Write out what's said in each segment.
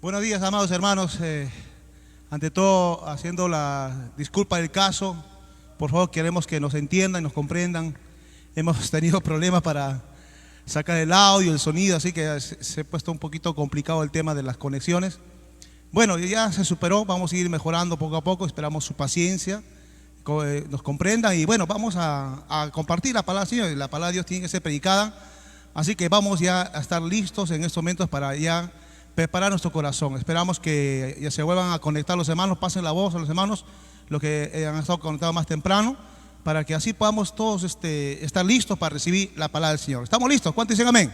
Buenos días, amados hermanos. Ante todo, haciendo la disculpa del caso, por favor, queremos que nos entiendan, nos comprendan. Hemos tenido problemas para sacar el audio, el sonido, así que se ha puesto un poquito complicado el tema de las conexiones. Bueno, ya se superó, vamos a ir mejorando poco a poco, esperamos su paciencia, nos comprendan y bueno, vamos a compartir la palabra del Señor. La palabra de Dios tiene que ser predicada, así que vamos ya a estar listos en estos momentos para ya preparar nuestro corazón. Esperamos que ya se vuelvan a conectar los hermanos, pasen la voz a los hermanos, los que han estado conectados más temprano, para que así podamos todos estar listos para recibir la palabra del Señor. ¿Estamos listos? ¿Cuántos dicen amén?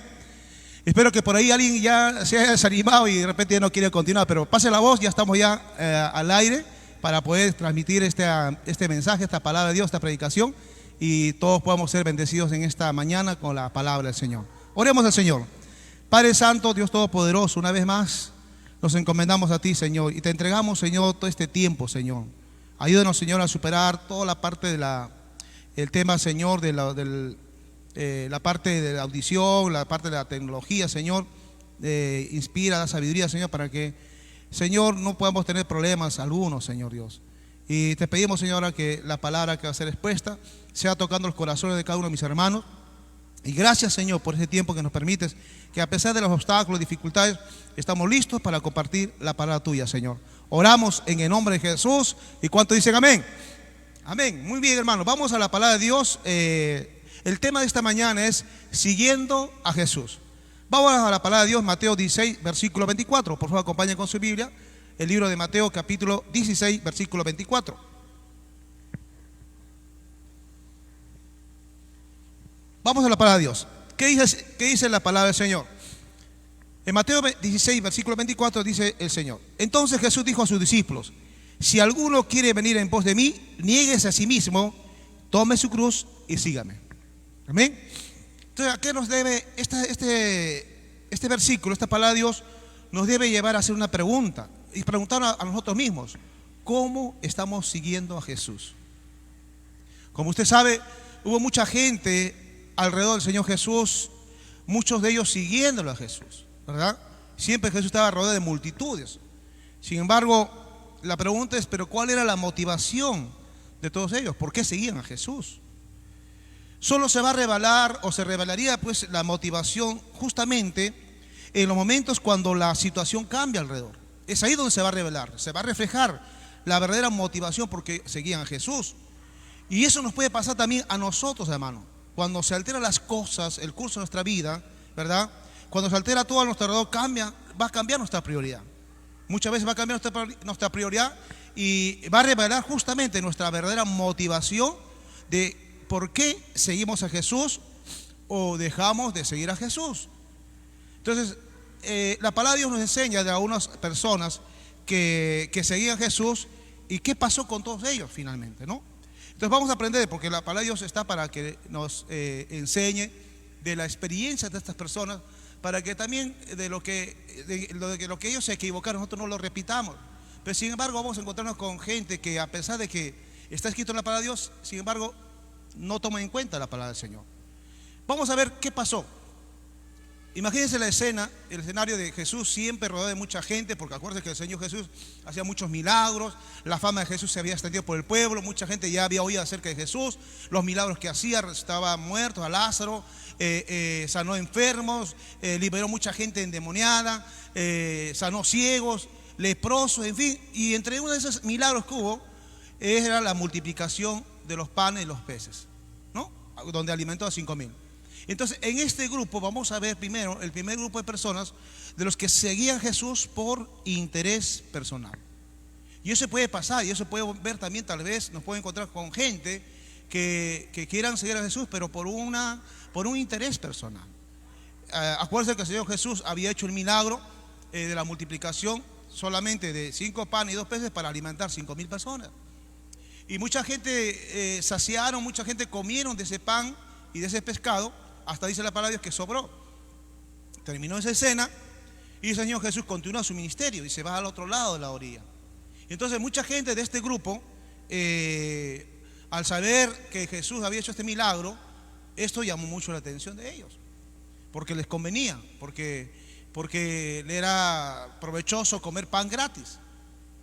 Espero que por ahí alguien ya se haya desanimado y de repente ya no quiere continuar, pero pase la voz, ya estamos ya al aire para poder transmitir este mensaje, esta palabra de Dios, esta predicación, y todos podamos ser bendecidos en esta mañana con la palabra del Señor. Oremos al Señor. Padre Santo, Dios Todopoderoso, una vez más nos encomendamos a ti, Señor, y te entregamos, Señor, todo este tiempo, Señor. Ayúdanos, Señor, a superar toda la parte el tema, Señor, de la parte de la audición, la parte de la tecnología, Señor. Inspira la sabiduría, Señor, para que, Señor, no podamos tener problemas algunos, Señor Dios. Y te pedimos, Señor, ahora que la palabra que va a ser expuesta sea tocando los corazones de cada uno de mis hermanos. Y gracias, Señor, por ese tiempo que nos permites, que a pesar de los obstáculos, dificultades, estamos listos para compartir la palabra tuya, Señor. Oramos en el nombre de Jesús. ¿Y cuánto dicen amén? Amén. Muy bien, hermanos, vamos a la palabra de Dios. El tema de esta mañana es siguiendo a Jesús. Vamos a la palabra de Dios, Mateo 16, versículo 24. Por favor, acompañen con su Biblia el libro de Mateo, capítulo 16, versículo 24. Vamos a la palabra de Dios. ¿Qué dice la palabra del Señor? En Mateo 16, versículo 24 dice el Señor: entonces Jesús dijo a sus discípulos: si alguno quiere venir en pos de mí, niéguese a sí mismo, tome su cruz y sígame. Amén. Entonces, ¿a qué nos debe este versículo, esta palabra de Dios? Nos debe llevar a hacer una pregunta y preguntar a nosotros mismos: ¿cómo estamos siguiendo a Jesús? Como usted sabe, hubo mucha gente alrededor del Señor Jesús, muchos de ellos siguiéndolo a Jesús, ¿verdad? Siempre Jesús estaba rodeado de multitudes. Sin embargo, la pregunta es: ¿pero cuál era la motivación de todos ellos? ¿Por qué seguían a Jesús? Solo se va a revelar, o se revelaría pues la motivación justamente en los momentos cuando la situación cambia alrededor. Es ahí donde se va a revelar, se va a reflejar la verdadera motivación por qué seguían a Jesús. Y eso nos puede pasar también a nosotros, hermano. Cuando se alteran las cosas, el curso de nuestra vida, ¿verdad? Cuando se altera todo a nuestro alrededor, va a cambiar nuestra prioridad. Muchas veces va a cambiar nuestra prioridad y va a revelar justamente nuestra verdadera motivación de por qué seguimos a Jesús o dejamos de seguir a Jesús. Entonces, la palabra de Dios nos enseña de algunas personas que seguían a Jesús y qué pasó con todos ellos finalmente, ¿no? Entonces vamos a aprender, porque la palabra de Dios está para que nos enseñe de la experiencia de estas personas, para que también de lo que ellos se equivocaron, nosotros no lo repitamos. Pero sin embargo vamos a encontrarnos con gente que, a pesar de que está escrito en la palabra de Dios, sin embargo no toma en cuenta la palabra del Señor. Vamos a ver qué pasó. Imagínense la escena, el escenario de Jesús siempre rodeado de mucha gente, porque acuérdense que el Señor Jesús hacía muchos milagros, la fama de Jesús se había extendido por el pueblo, mucha gente ya había oído acerca de Jesús, los milagros que hacía, resucitaba muertos, a Lázaro, sanó enfermos, liberó mucha gente endemoniada, sanó ciegos, leprosos, en fin. Y entre uno de esos milagros que hubo era la multiplicación de los panes y los peces, ¿no? Donde alimentó a 5,000. Entonces, en este grupo vamos a ver primero el primer grupo de personas de los que seguían a Jesús por interés personal. Y eso puede pasar, y eso puede ver también, tal vez nos puede encontrar con gente que quieran seguir a Jesús, pero por un interés personal. Acuérdense que el Señor Jesús había hecho el milagro de la multiplicación solamente de 5 panes y 2 peces para alimentar 5,000 personas. Y mucha gente saciaron, mucha gente comieron de ese pan y de ese pescado. Hasta dice la palabra de Dios que sobró. Terminó esa escena y el Señor Jesús continúa su ministerio y se va al otro lado de la orilla. Entonces mucha gente de este grupo, al saber que Jesús había hecho este milagro, esto llamó mucho la atención de ellos, porque les convenía, porque porque le era provechoso comer pan gratis,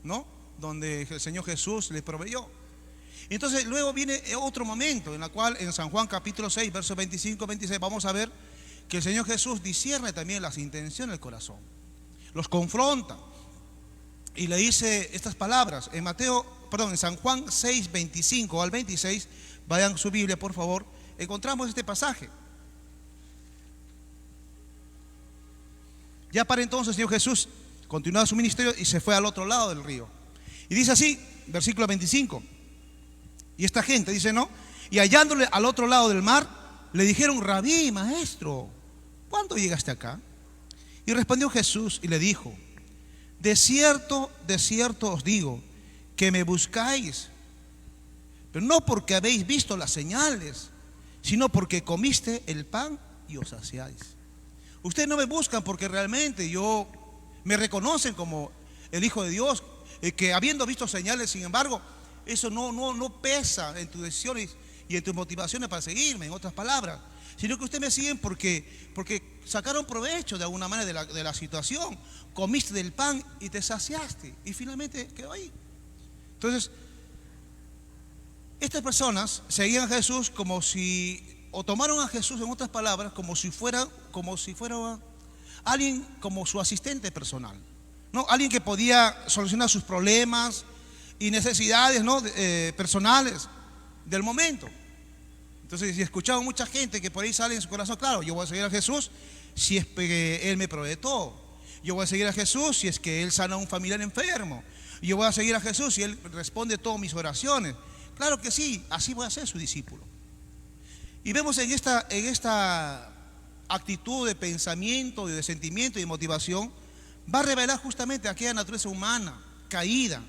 ¿no? Donde el Señor Jesús le proveyó. Entonces luego viene otro momento en el cual en San Juan capítulo 6, versos 25-26 vamos a ver que el Señor Jesús discierne también las intenciones del corazón, los confronta y le dice estas palabras en San Juan 6, 25 al 26. Vayan a su Biblia, por favor. Encontramos este pasaje. Ya para entonces el Señor Jesús continuaba su ministerio y se fue al otro lado del río. Y dice así, versículo 25. Y esta gente dice, ¿no? Y hallándole al otro lado del mar, le dijeron: Rabí, maestro, ¿cuándo llegaste acá? Y respondió Jesús y le dijo: de cierto os digo, que me buscáis, pero no porque habéis visto las señales, sino porque comiste el pan y os saciáis. Ustedes no me buscan porque realmente me reconocen como el Hijo de Dios, que habiendo visto señales, sin embargo, eso no pesa en tus decisiones y en tus motivaciones para seguirme, en otras palabras, sino que ustedes me siguen porque sacaron provecho de alguna manera de la situación. Comiste del pan y te saciaste, y finalmente quedó ahí. Entonces, estas personas seguían a Jesús o tomaron a Jesús, en otras palabras, como si fuera alguien, como su asistente personal, ¿no? Alguien que podía solucionar sus problemas y necesidades, ¿no? Personales del momento. Entonces, si escuchaba mucha gente que por ahí sale en su corazón, claro, yo voy a seguir a Jesús si es que Él me provee todo. Yo voy a seguir a Jesús si es que Él sana a un familiar enfermo. Yo voy a seguir a Jesús si Él responde todas mis oraciones. Claro que sí, así voy a ser su discípulo. Y vemos en esta actitud de pensamiento, de sentimiento y de motivación, va a revelar justamente aquella naturaleza humana, caída,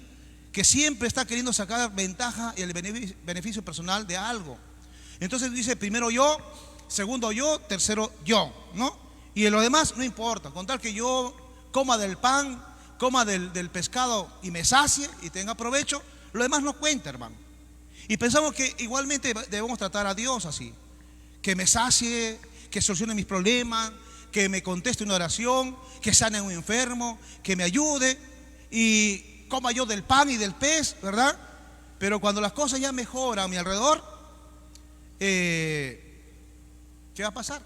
que siempre está queriendo sacar ventaja y el beneficio personal de algo. Entonces dice: primero yo, segundo yo, tercero yo, ¿no? Y en lo demás no importa, con tal que yo coma del pan, coma del pescado y me sacie y tenga provecho, lo demás no cuenta, hermano. Y pensamos que igualmente debemos tratar a Dios así, que me sacie, que solucione mis problemas, que me conteste una oración, que sane a un enfermo, que me ayude y coma yo del pan y del pez, ¿verdad? Pero cuando las cosas ya mejoran a mi alrededor, ¿qué va a pasar?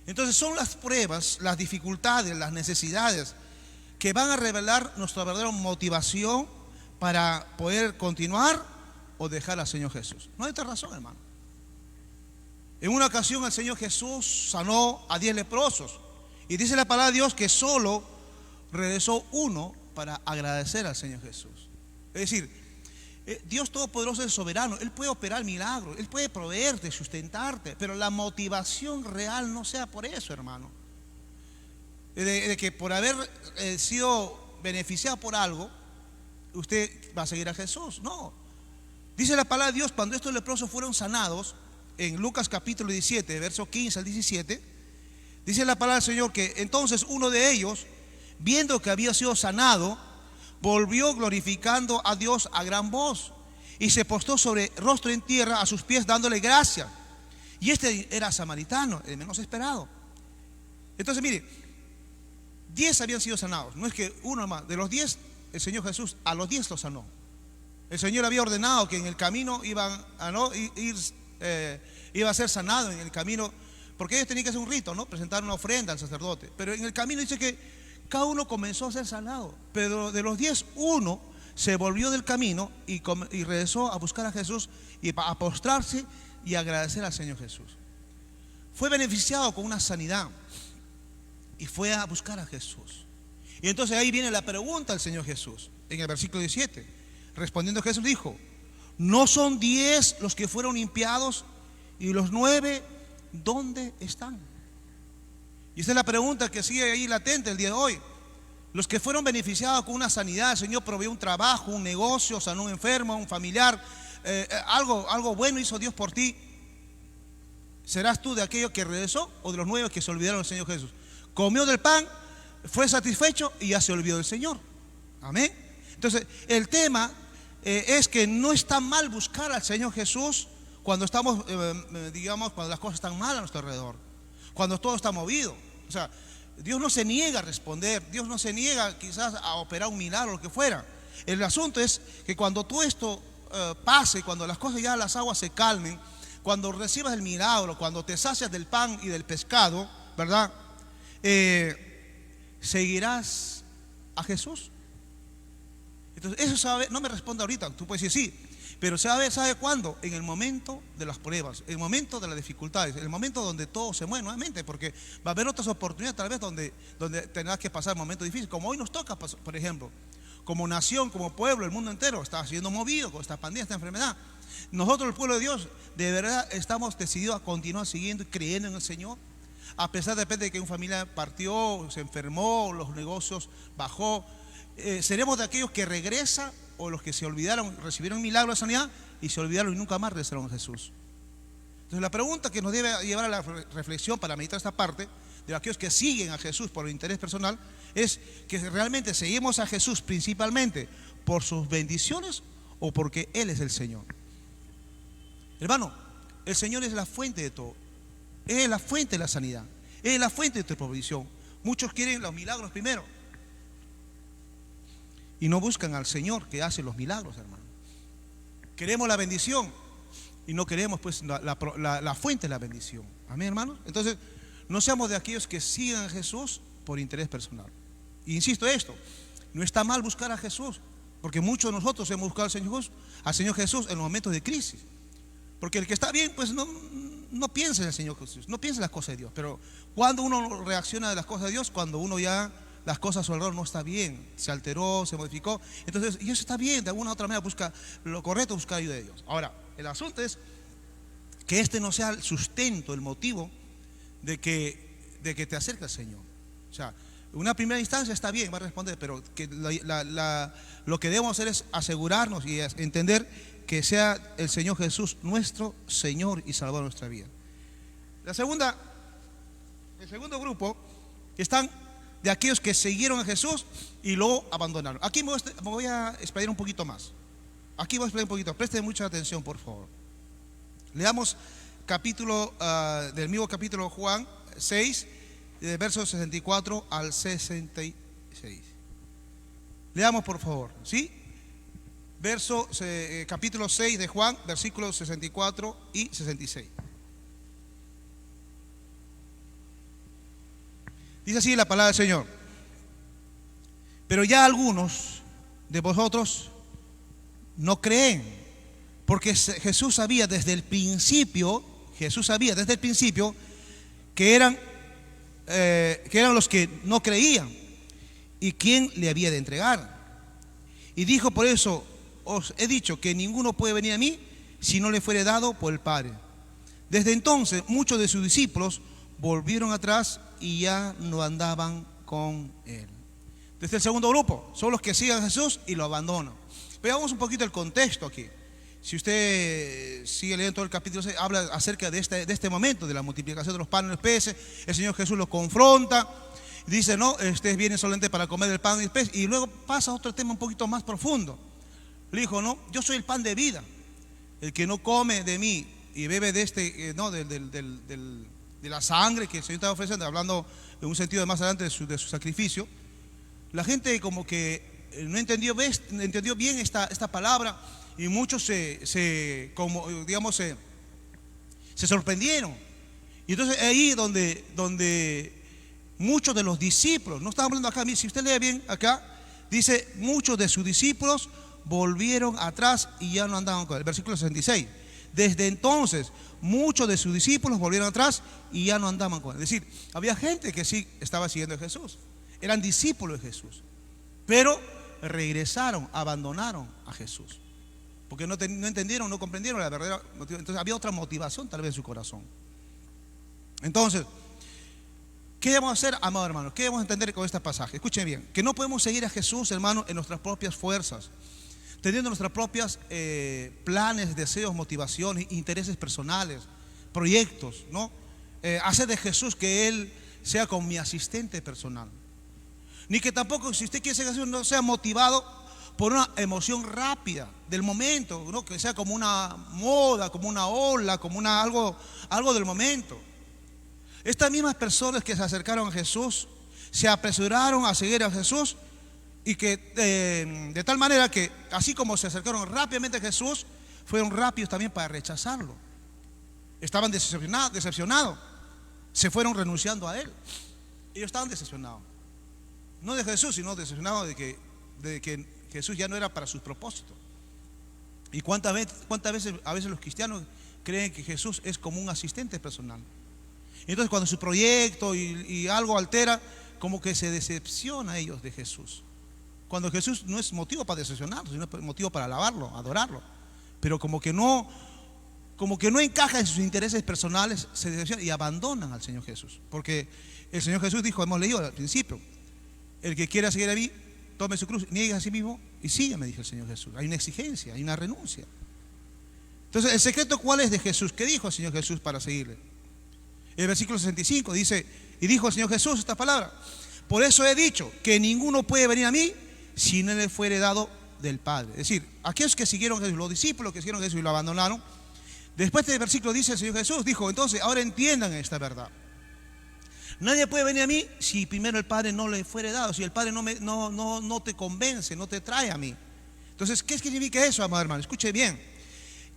Entonces son las pruebas, las dificultades, las necesidades que van a revelar nuestra verdadera motivación para poder continuar o dejar al Señor Jesús. No hay otra razón, hermano. En una ocasión el Señor Jesús sanó a 10 leprosos y dice la palabra de Dios que solo regresó uno para agradecer al Señor Jesús. Es decir, Dios Todopoderoso es soberano, Él puede operar milagros, Él puede proveerte, sustentarte, pero la motivación real no sea por eso, hermano. De que por haber sido beneficiado por algo, usted va a seguir a Jesús. No. Dice la palabra de Dios, cuando estos leprosos fueron sanados, en Lucas capítulo 17, versos 15 al 17, dice la palabra del Señor que entonces uno de ellos, viendo que había sido sanado, volvió glorificando a Dios a gran voz y se postró sobre rostro en tierra a sus pies dándole gracias. Y este era samaritano, el menos esperado. Entonces mire, 10 habían sido sanados. No es que uno más, de los 10 el Señor Jesús a los 10 los sanó. El Señor había ordenado que en el camino iba a ser sanado en el camino, porque ellos tenían que hacer un rito, ¿no? Presentar una ofrenda al sacerdote. Pero en el camino dice que cada uno comenzó a ser sanado, pero de los 10, uno se volvió del camino y regresó a buscar a Jesús y a postrarse y agradecer al Señor Jesús. Fue beneficiado con una sanidad y fue a buscar a Jesús. Y entonces ahí viene la pregunta al Señor Jesús, en el versículo 17. Respondiendo Jesús dijo: ¿no son 10 los que fueron limpiados y los 9 dónde están? Y esa es la pregunta que sigue ahí latente el día de hoy. Los que fueron beneficiados con una sanidad, el Señor proveyó un trabajo, un negocio, sanó a un enfermo, a un familiar, algo bueno hizo Dios por ti. ¿Serás tú de aquellos que regresó o de los 9 que se olvidaron del Señor Jesús? Comió del pan, fue satisfecho y ya se olvidó del Señor. Amén. Entonces el tema es que no está mal buscar al Señor Jesús cuando estamos, cuando las cosas están mal a nuestro alrededor, cuando todo está movido. sea, Dios no se niega a responder, Dios no se niega quizás a operar un milagro o lo que fuera. El asunto es que cuando todo esto pase, cuando las cosas ya, las aguas se calmen, cuando recibas el milagro, cuando te sacias del pan y del pescado, ¿verdad? ¿Seguirás a Jesús? Entonces, eso sabe, no me responde ahorita, tú puedes decir sí, pero ¿sabe cuándo? En el momento de las pruebas, en el momento de las dificultades, en el momento donde todo se mueve nuevamente, porque va a haber otras oportunidades tal vez donde tendrás que pasar momentos difíciles, como hoy nos toca, por ejemplo, como nación, como pueblo, el mundo entero está siendo movido con esta pandemia, esta enfermedad. Nosotros, el pueblo de Dios, de verdad estamos decididos a continuar siguiendo y creyendo en el Señor, a pesar de que una familia partió, se enfermó, los negocios bajó. Seremos de aquellos que regresan o los que se olvidaron, recibieron milagro de sanidad y se olvidaron y nunca más regresaron a Jesús. Entonces la pregunta que nos debe llevar a la reflexión para meditar esta parte de aquellos que siguen a Jesús por interés personal es que realmente seguimos a Jesús principalmente por sus bendiciones o porque Él es el Señor. Hermano, el Señor es la fuente de todo. Él es la fuente de la sanidad, Él es la fuente de tu provisión. Muchos quieren los milagros primero y no buscan al Señor que hace los milagros, hermano. Queremos la bendición y no queremos pues la fuente de la bendición. Amén, hermano. Entonces, no seamos de aquellos que sigan a Jesús por interés personal. Insisto esto, no está mal buscar a Jesús, porque muchos de nosotros hemos buscado al Señor Jesús en los momentos de crisis. Porque el que está bien, pues no piensa en el Señor Jesús, no piensa en las cosas de Dios. Pero cuando uno reacciona de las cosas de Dios, cuando uno ya las cosas a su alrededor no está bien, se alteró, se modificó, entonces, y eso está bien, de alguna u otra manera busca lo correcto, buscar ayuda de Dios. Ahora, el asunto es que este no sea el sustento, el motivo de que te acerques al Señor. O sea, en una primera instancia está bien, va a responder, pero que lo que debemos hacer es asegurarnos y entender que sea el Señor Jesús nuestro Señor y Salvador de nuestra vida. El segundo grupo están de aquellos que siguieron a Jesús y lo abandonaron. Aquí me voy a explayar un poquito más. Aquí voy a explayar un poquito. Presten mucha atención, por favor. Leamos del mismo capítulo Juan 6, de versos 64 al 66. Leamos, por favor, ¿sí? Capítulo 6 de Juan, versículos 64 y 66. Dice así la palabra del Señor: pero ya algunos de vosotros no creen, porque Jesús sabía desde el principio que eran los que no creían y quién le había de entregar. Y dijo: por eso os he dicho que ninguno puede venir a mí si no le fuere dado por el Padre. Desde entonces muchos de sus discípulos volvieron atrás y ya no andaban con Él. Desde el segundo grupo son los que siguen a Jesús y lo abandonan. Veamos un poquito el contexto aquí. Si usted sigue leyendo todo el capítulo 6, habla acerca de este momento, de la multiplicación de los panes y los peces. El Señor Jesús los confronta, dice: no, ustedes vienen solamente para comer el pan y el pez. Y luego pasa a otro tema un poquito más profundo. Le dijo: no, yo soy el pan de vida. El que no come de mí y bebe de de la sangre que el Señor estaba ofreciendo, hablando en un sentido más adelante de su sacrificio. La gente como que no entendió bien esta palabra, y muchos se sorprendieron. Y entonces ahí donde muchos de los discípulos, no estamos hablando acá, si usted lee bien acá, dice: muchos de sus discípulos volvieron atrás y ya no andaban con él. Versículo 66. Desde entonces muchos de sus discípulos volvieron atrás y ya no andaban con él. Es decir, había gente que sí estaba siguiendo a Jesús, eran discípulos de Jesús, pero regresaron, abandonaron a Jesús, porque no entendieron, no comprendieron la verdadera motivación. Entonces había otra motivación tal vez en su corazón. Entonces, ¿qué debemos hacer, amados hermanos? ¿Qué debemos entender con este pasaje? Escuchen bien, que no podemos seguir a Jesús, hermano, en nuestras propias fuerzas, teniendo nuestras propias planes, deseos, motivaciones, intereses personales, proyectos, ¿no? Hacer de Jesús que Él sea como mi asistente personal. Ni que tampoco, si usted quiere ser Jesús, no sea motivado por una emoción rápida del momento, ¿no? Que sea como una moda, como una ola, como algo del momento. Estas mismas personas que se acercaron a Jesús se apresuraron a seguir a Jesús, y que de tal manera que así como se acercaron rápidamente a Jesús, fueron rápidos también para rechazarlo. Estaban decepcionados, se fueron renunciando a Él. Ellos estaban decepcionados, no de Jesús, sino decepcionados de que Jesús ya no era para sus propósitos. ¿Y cuántas veces a veces los cristianos creen que Jesús es como un asistente personal? Entonces cuando su proyecto y algo altera, como que se decepciona a ellos de Jesús, cuando Jesús no es motivo para decepcionarlos, sino motivo para alabarlo, adorarlo. Pero como que no encaja en sus intereses personales, se decepcionan y abandonan al Señor Jesús. Porque el Señor Jesús dijo, hemos leído al principio, el que quiera seguir a mí, tome su cruz, niegue a sí mismo y sígueme, dijo el Señor Jesús. Hay una exigencia, hay una renuncia. Entonces, ¿el secreto cuál es de Jesús? ¿Qué dijo el Señor Jesús para seguirle? El versículo 65 dice, y dijo el Señor Jesús esta palabra: por eso he dicho que ninguno puede venir a mí si no le fuere dado del Padre. Es decir, aquellos que siguieron a Jesús, los discípulos que siguieron a Jesús y lo abandonaron, después de este versículo dice el Señor Jesús, dijo, entonces ahora entiendan esta verdad. Nadie puede venir a mí si primero el Padre no le fuere dado, si el Padre no te convence, no te trae a mí. Entonces, ¿qué significa eso, amado hermano? Escuche bien.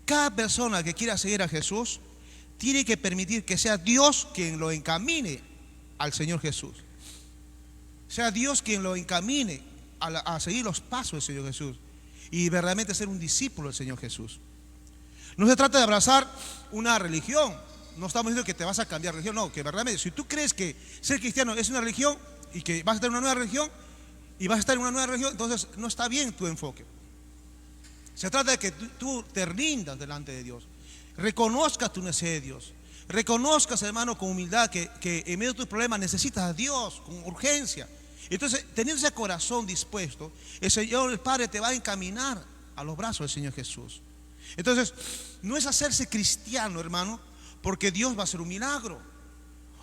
Cada persona que quiera seguir a Jesús tiene que permitir que sea Dios quien lo encamine al Señor Jesús. Sea Dios quien lo encamine a seguir los pasos del Señor Jesús y verdaderamente ser un discípulo del Señor Jesús. No se trata de abrazar una religión. No estamos diciendo que te vas a cambiar de religión. No, que verdaderamente si tú crees que ser cristiano es una religión y que vas a estar en una nueva religión y vas a estar en una nueva religión, entonces no está bien tu enfoque. Se trata de que tú te rindas delante de Dios, reconozcas tu necesidad de Dios, reconozcas, hermano, con humildad que en medio de tus problemas necesitas a Dios con urgencia. Entonces, teniendo ese corazón dispuesto, el Señor, el Padre, te va a encaminar a los brazos del Señor Jesús. Entonces, no es hacerse cristiano, hermano, porque Dios va a hacer un milagro,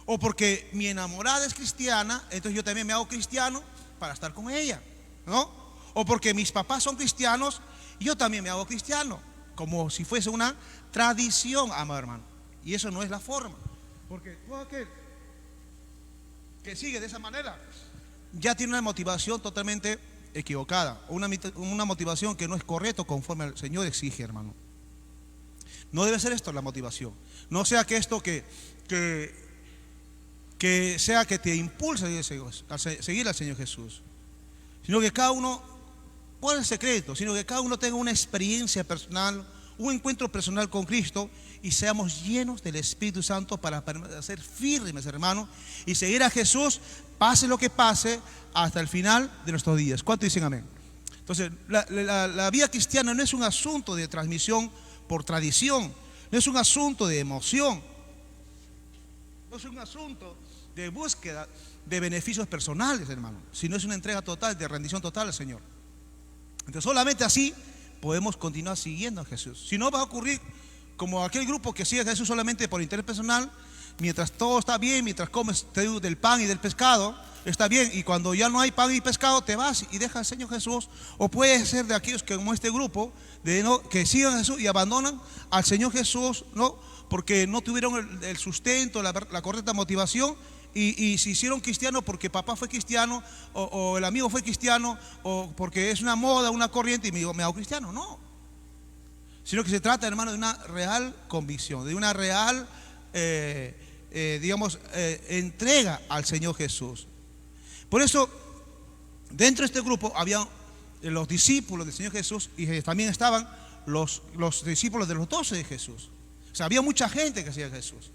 o porque mi enamorada es cristiana, entonces yo también me hago cristiano para estar con ella, ¿no? O porque mis papás son cristianos, yo también me hago cristiano, como si fuese una tradición, amado hermano. Y eso no es la forma, porque todo aquel que sigue de esa manera ya tiene una motivación totalmente equivocada, una motivación que no es correcta conforme el Señor exige, hermano. No debe ser esto la motivación. No sea que esto que sea que te impulse a seguir al Señor Jesús, sino que cada uno, ¿cuál es el secreto? Sino que cada uno tenga una experiencia personal, un encuentro personal con Cristo, y seamos llenos del Espíritu Santo para permanecer firmes, hermano, y seguir a Jesús, pase lo que pase, hasta el final de nuestros días. ¿Cuántos dicen amén? Entonces, la vida cristiana no es un asunto de transmisión por tradición, no es un asunto de emoción, no es un asunto de búsqueda de beneficios personales, hermano, sino es una entrega total, de rendición total al Señor. Entonces, solamente así podemos continuar siguiendo a Jesús. Si no, va a ocurrir como aquel grupo que sigue a Jesús solamente por interés personal, mientras todo está bien, mientras comes del pan y del pescado, está bien, y cuando ya no hay pan y pescado, te vas y dejas al Señor Jesús. O puede ser de aquellos que, como este grupo, que sigan a Jesús y abandonan al Señor Jesús, ¿no? Porque no tuvieron el sustento, la correcta motivación, y se hicieron cristianos porque papá fue cristiano, o el amigo fue cristiano, o porque es una moda, una corriente, y me hago cristiano. No, sino que se trata, hermano, de una real convicción, de una real entrega al Señor Jesús. Por eso, dentro de este grupo había los discípulos del Señor Jesús, y también estaban los discípulos de los 12 de Jesús. O sea, había mucha gente que seguía a Jesús,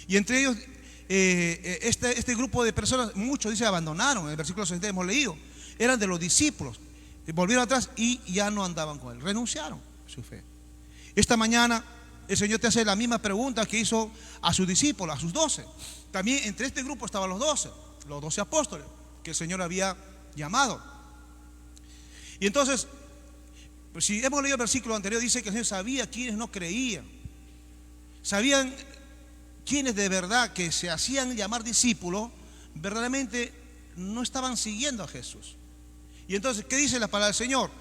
y entre ellos este grupo de personas, muchos dice abandonaron. En el versículo 60 hemos leído, eran de los discípulos, volvieron atrás y ya no andaban con él, renunciaron a su fe. Esta mañana el Señor te hace la misma pregunta que hizo a sus discípulos, a sus 12. También entre este grupo estaban los 12 apóstoles que el Señor había llamado. Y entonces, pues, si hemos leído el versículo anterior, dice que el Señor sabía quienes no creían, sabían quienes de verdad que se hacían llamar discípulos, verdaderamente no estaban siguiendo a Jesús. Y entonces, ¿qué dice la palabra del Señor?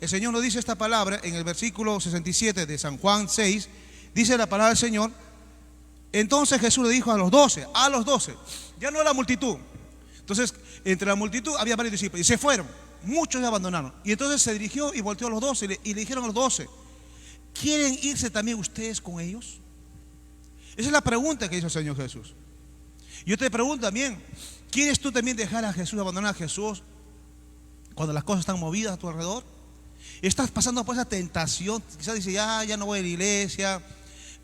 El Señor nos dice esta palabra en el versículo 67 de San Juan 6. Dice la palabra del Señor: Entonces Jesús le dijo a los 12, ya no la multitud. Entonces, entre la multitud había varios discípulos y se fueron, muchos le abandonaron. Y entonces se dirigió y volteó a los 12 y le dijeron a los 12: ¿quieren irse también ustedes con ellos? Esa es la pregunta que hizo el Señor Jesús. Yo te pregunto también: ¿quieres tú también dejar a Jesús, abandonar a Jesús cuando las cosas están movidas a tu alrededor? Estás pasando por esa tentación, quizás dices: ya no voy a la iglesia,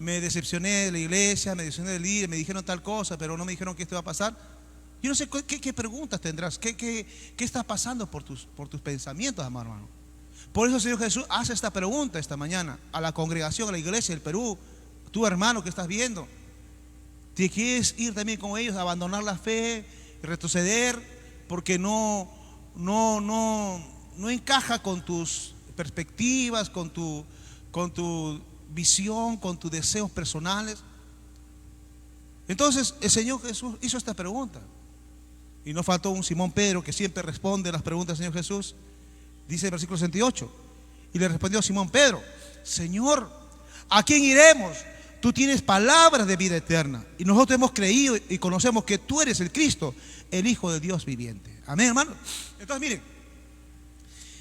me decepcioné de la iglesia, me decepcioné del líder, me dijeron tal cosa, pero no me dijeron que esto iba a pasar. Yo no sé qué preguntas tendrás, qué está pasando por tus pensamientos, amado hermano. Por eso el Señor Jesús hace esta pregunta esta mañana a la congregación, a la iglesia del Perú. Tú, hermano, que estás viendo, ¿te quieres ir también con ellos, abandonar la fe, retroceder porque no encaja con tus perspectivas, con tu visión, con tus deseos personales? Entonces el Señor Jesús hizo esta pregunta, y no faltó un Simón Pedro que siempre responde las preguntas del Señor Jesús. Dice el versículo 68: y le respondió Simón Pedro: Señor, ¿a quién iremos? Tú tienes palabras de vida eterna, y nosotros hemos creído y conocemos que tú eres el Cristo, el Hijo de Dios viviente. Amén, hermano. Entonces miren,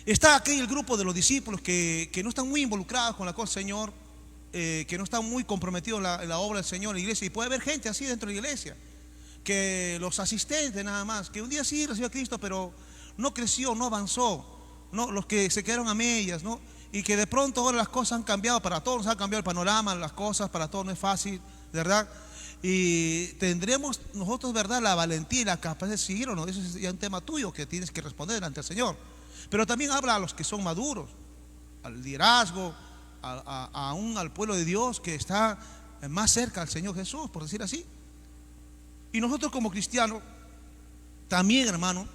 está aquí el grupo de los discípulos que no están muy involucrados con la cosa del Señor, que no están muy comprometidos en la obra del Señor en la iglesia. Y puede haber gente así dentro de la iglesia, que los asistentes nada más, que un día sí recibió a Cristo, pero no creció, no avanzó, ¿no? Los que se quedaron a medias, ¿no? Y que de pronto ahora las cosas han cambiado para todos, nos ha cambiado el panorama, las cosas para todos no es fácil, ¿verdad? Y tendremos nosotros, ¿verdad?, la valentía y la capacidad de seguir o no. Eso es ya un tema tuyo que tienes que responder ante el Señor. Pero también habla a los que son maduros, al liderazgo, aún al pueblo de Dios que está más cerca al Señor Jesús, por decir así. Y nosotros como cristianos también, hermano,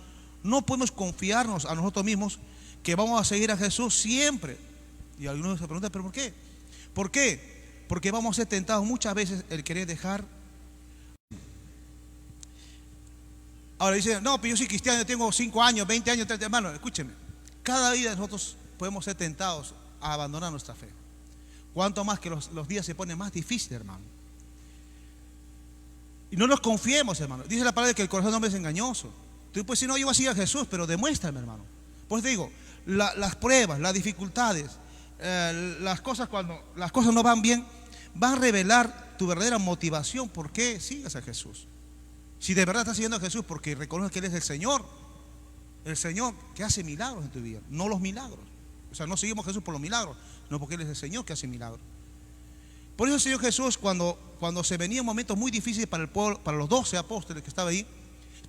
no podemos confiarnos a nosotros mismos que vamos a seguir a Jesús siempre. Y algunos se preguntan: ¿pero por qué? ¿Por qué? Porque vamos a ser tentados muchas veces el querer dejar. Ahora dicen: no, pero yo soy cristiano, yo tengo 5 años, 20 años, 30. Hermano, escúcheme, cada día nosotros podemos ser tentados a abandonar nuestra fe. Cuanto más que los días se ponen más difíciles, hermano. Y no nos confiemos, hermano. Dice la palabra que el corazón del hombre es engañoso. Tú puedes decir: no, yo voy a seguir a Jesús, pero demuéstrame, hermano. Pues te digo, las pruebas, las dificultades, las cosas, cuando las cosas no van bien, van a revelar tu verdadera motivación por qué sigas a Jesús. Si de verdad estás siguiendo a Jesús porque reconoces que Él es el Señor que hace milagros en tu vida, no los milagros. O sea, no seguimos a Jesús por los milagros, no, porque Él es el Señor que hace milagros. Por eso el Señor Jesús, cuando se venía un momento muy difícil para el pueblo, para los 12 apóstoles que estaban ahí,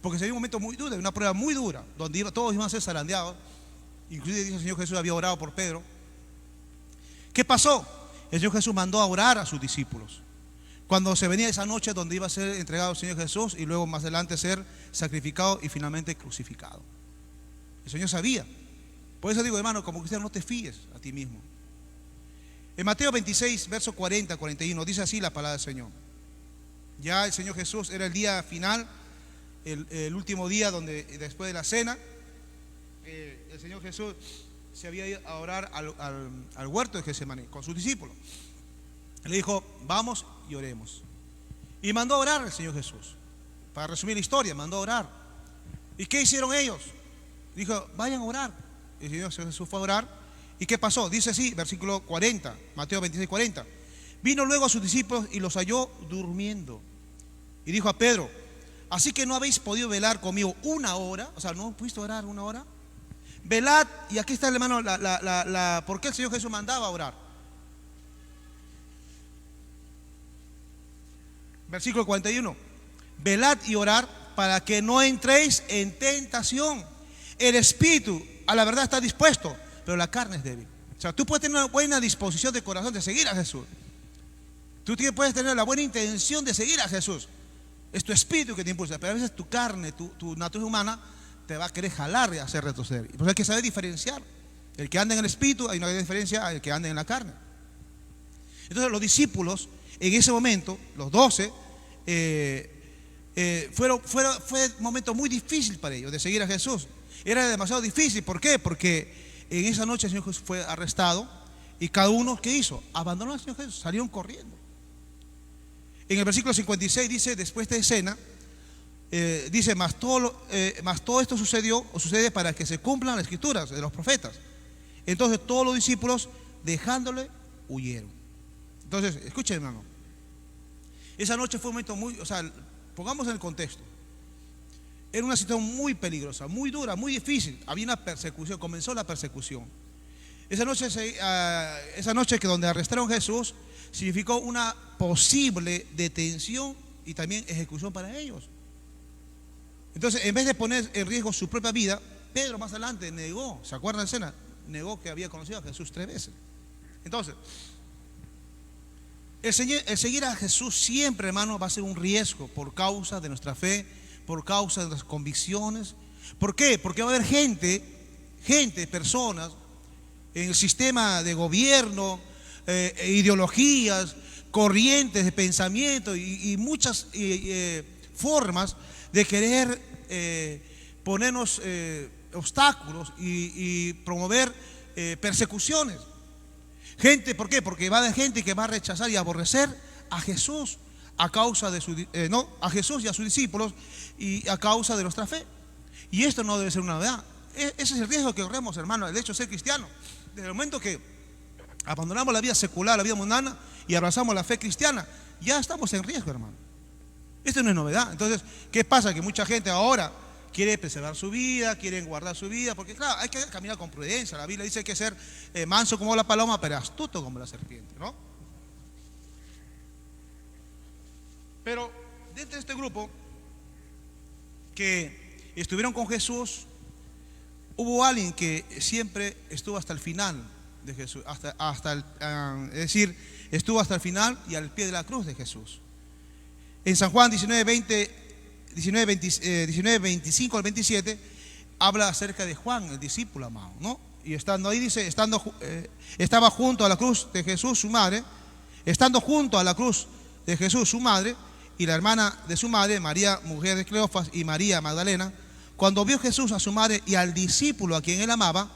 porque se venía un momento muy duro, una prueba muy dura, donde todos iban a ser zarandeados. Inclusive dice el Señor Jesús había orado por Pedro. ¿Qué pasó? El Señor Jesús mandó a orar a sus discípulos cuando se venía esa noche donde iba a ser entregado el Señor Jesús y luego más adelante ser sacrificado y finalmente crucificado. El Señor sabía. Por eso digo, hermano, como cristiano, no te fíes a ti mismo. En Mateo 26, verso 40, 41, dice así la palabra del Señor. Ya el Señor Jesús, era el día final, el último día donde después de la cena, el Señor Jesús se había ido a orar al huerto de Getsemaní con sus discípulos. Le dijo: vamos y oremos. Y mandó a orar el Señor Jesús. Para resumir la historia, mandó a orar. ¿Y qué hicieron ellos? Dijo: vayan a orar. El Señor Jesús fue a orar. ¿Y qué pasó? Dice así, versículo 40, Mateo 26, 40. Vino luego a sus discípulos y los halló durmiendo. Y dijo a Pedro: ¿así que no habéis podido velar conmigo 1 hora? O sea, ¿no pudiste orar 1 hora? Velad. Y aquí está, hermano, ¿por qué el Señor Jesús mandaba a orar? Versículo 41. Velad y orad para que no entréis en tentación. El espíritu a la verdad está dispuesto, pero la carne es débil. O sea, tú puedes tener una buena disposición de corazón de seguir a Jesús. Tú puedes tener la buena intención de seguir a Jesús. Es tu espíritu que te impulsa, pero a veces tu carne, tu naturaleza humana te va a querer jalar y hacer retroceder. Y por eso hay que saber diferenciar. El que anda en el espíritu, hay una gran diferencia al que anda en la carne. Entonces los discípulos, en ese momento, los 12, fue un momento muy difícil para ellos de seguir a Jesús. Era demasiado difícil. ¿Por qué? Porque en esa noche el Señor Jesús fue arrestado y cada uno, ¿qué hizo? Abandonó al Señor Jesús, salieron corriendo. En el versículo 56 dice, después de escena, dice, mas todo esto sucedió o sucede para que se cumplan las escrituras de los profetas. Entonces todos los discípulos, dejándole, huyeron. Entonces, escuchen, hermano. Esa noche fue un momento muy, pongamos en el contexto. Era una situación muy peligrosa, muy dura, muy difícil. Había una persecución, comenzó la persecución. Esa noche que donde arrestaron a Jesús, significó una posible detención y también ejecución para ellos. Entonces, en vez de poner en riesgo su propia vida, Pedro más adelante negó, ¿se acuerdan de la escena? Negó que había conocido a Jesús 3 veces. Entonces, el seguir a Jesús siempre, hermano, va a ser un riesgo por causa de nuestra fe, por causa de nuestras convicciones. ¿Por qué? Porque va a haber personas en el sistema de gobierno, ideologías, corrientes de pensamiento y muchas formas de querer ponernos obstáculos y promover persecuciones. ¿Por qué? Porque va a haber gente que va a rechazar y aborrecer a Jesús a causa de a Jesús y a sus discípulos y a causa de nuestra fe. Y esto no debe ser una novedad. Ese es el riesgo que corremos, hermano, el hecho de ser cristiano. Desde el momento que abandonamos la vida secular, la vida mundana y abrazamos la fe cristiana, ya estamos en riesgo, hermano. Esto no es novedad. Entonces, ¿qué pasa? Que mucha gente ahora quiere preservar su vida, quieren guardar su vida, porque claro, hay que caminar con prudencia. La Biblia dice que hay que ser manso como la paloma, pero astuto como la serpiente, ¿no? Pero dentro de este grupo que estuvieron con Jesús, hubo alguien que siempre estuvo hasta el final de Jesús, es decir, estuvo hasta el final y al pie de la cruz de Jesús. En San Juan 19:25 al 27 habla acerca de Juan, el discípulo amado, ¿no? Y estando ahí dice, estaba junto a la cruz de Jesús su madre, estando junto a la cruz de Jesús su madre y la hermana de su madre, María, mujer de Cleofas, y María Magdalena, cuando vio Jesús a su madre y al discípulo a quien él amaba,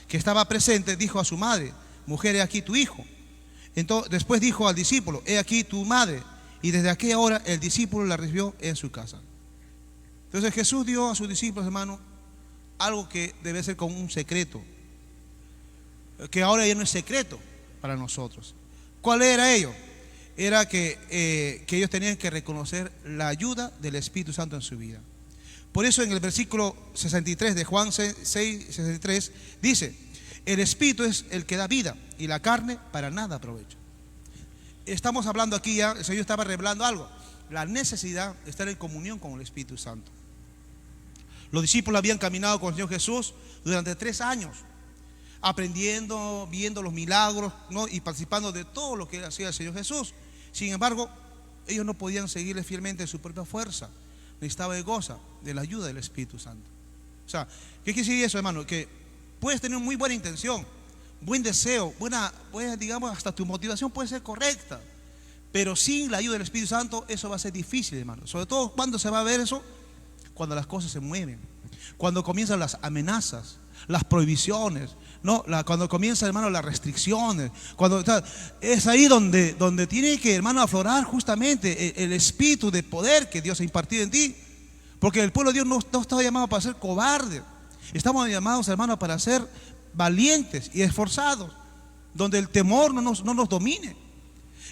que estaba presente, dijo a su madre, mujer, he aquí tu hijo. Entonces, después dijo al discípulo, he aquí tu madre. Y desde aquella hora el discípulo la recibió en su casa. Entonces Jesús dio a sus discípulos, hermano, algo que debe ser como un secreto, que ahora ya no es secreto para nosotros. ¿Cuál era ello? Era que ellos tenían que reconocer la ayuda del Espíritu Santo en su vida. Por eso en el versículo 63 de Juan 6:63 dice, el Espíritu es el que da vida y la carne para nada aprovecha. Estamos hablando aquí ya, el Señor estaba revelando algo, la necesidad de estar en comunión con el Espíritu Santo. Los discípulos habían caminado con el Señor Jesús durante 3 años, aprendiendo, viendo los milagros, ¿no? Y participando de todo lo que hacía el Señor Jesús. Sin embargo, ellos no podían seguirle fielmente en su propia fuerza. Necesitaba de la ayuda del Espíritu Santo. O sea, ¿qué quiere decir eso, hermano? Que puedes tener muy buena intención, buen deseo, digamos, hasta tu motivación puede ser correcta, pero sin la ayuda del Espíritu Santo eso va a ser difícil, hermano. Sobre todo, ¿cuándo se va a ver eso? Cuando las cosas se mueven, cuando comienzan las amenazas, las prohibiciones, ¿no? Cuando comienzan, hermano, las restricciones, es ahí donde tiene que, hermano, aflorar justamente el espíritu de poder que Dios ha impartido en ti. Porque el pueblo de Dios no estaba llamado para ser cobarde, estamos llamados, hermano, para ser valientes y esforzados, donde el temor no nos domine,